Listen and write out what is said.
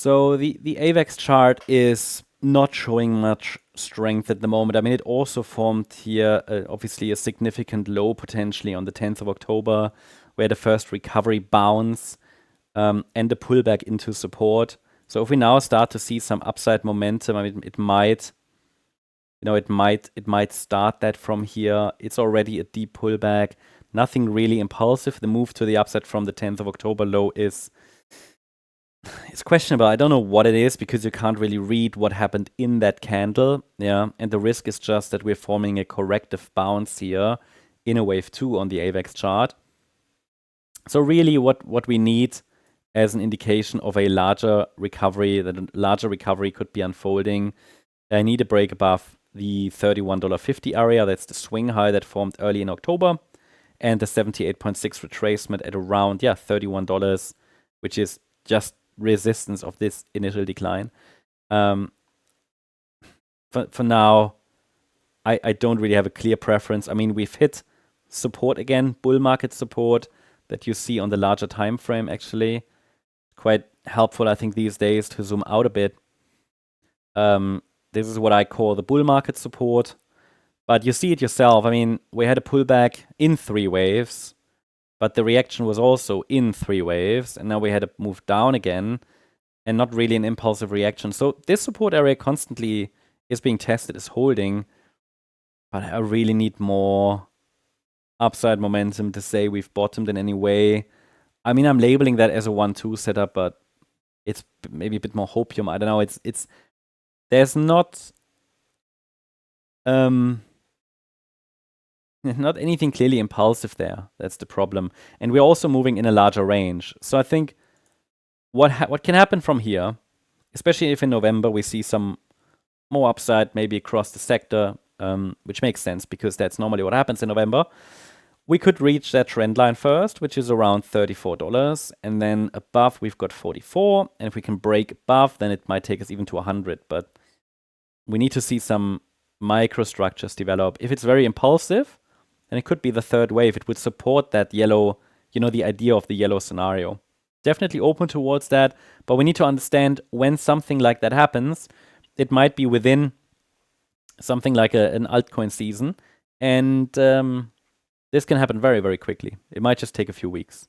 So the AVAX chart is not showing much strength at the moment. I mean, it also formed here, obviously, a significant low potentially on the 10th of October, where the first recovery bounce and the pullback into support. So if we now start to see some upside momentum, I mean, it might start that from here. It's already a deep pullback. Nothing really impulsive. The move to the upside from the 10th of October low is it's questionable. I don't know what it is because you can't really read what happened in that candle. Yeah, and the risk is just that we're forming a corrective bounce here in a wave 2 on the AVAX chart. So really what we need as an indication of a larger recovery, that a larger recovery could be unfolding, I need a break above the $31.50 area. That's the swing high that formed early in October, and the 78.6 retracement at around $31, which is just resistance of this initial decline. For now, I don't really have a clear preference. I mean, we've hit support again, bull market support that you see on the larger time frame. Actually, quite helpful, I think, these days to zoom out a bit. This is what I call the bull market support, but you see it yourself. I mean, we had a pullback in 3 waves, but the reaction was also in 3 waves, and now we had a move down again, and not really an impulsive reaction. So this support area constantly is being tested, is holding, but I really need more upside momentum to say we've bottomed in any way. I mean, I'm labeling that as a 1-2 setup, but it's maybe a bit more hopium. I don't know. There's not anything clearly impulsive there. That's the problem. And we're also moving in a larger range. So I think what can happen from here, especially if in November we see some more upside maybe across the sector, which makes sense because that's normally what happens in November. We could reach that trend line first, which is around $34, and then above we've got 44, and if we can break above, then it might take us even to 100, but we need to see some microstructures develop. If it's very impulsive, then it could be the third wave. It would support that yellow, the idea of the yellow scenario. Definitely open towards that, but we need to understand when something like that happens, it might be within something like an altcoin season, and this can happen very, very quickly. It might just take a few weeks.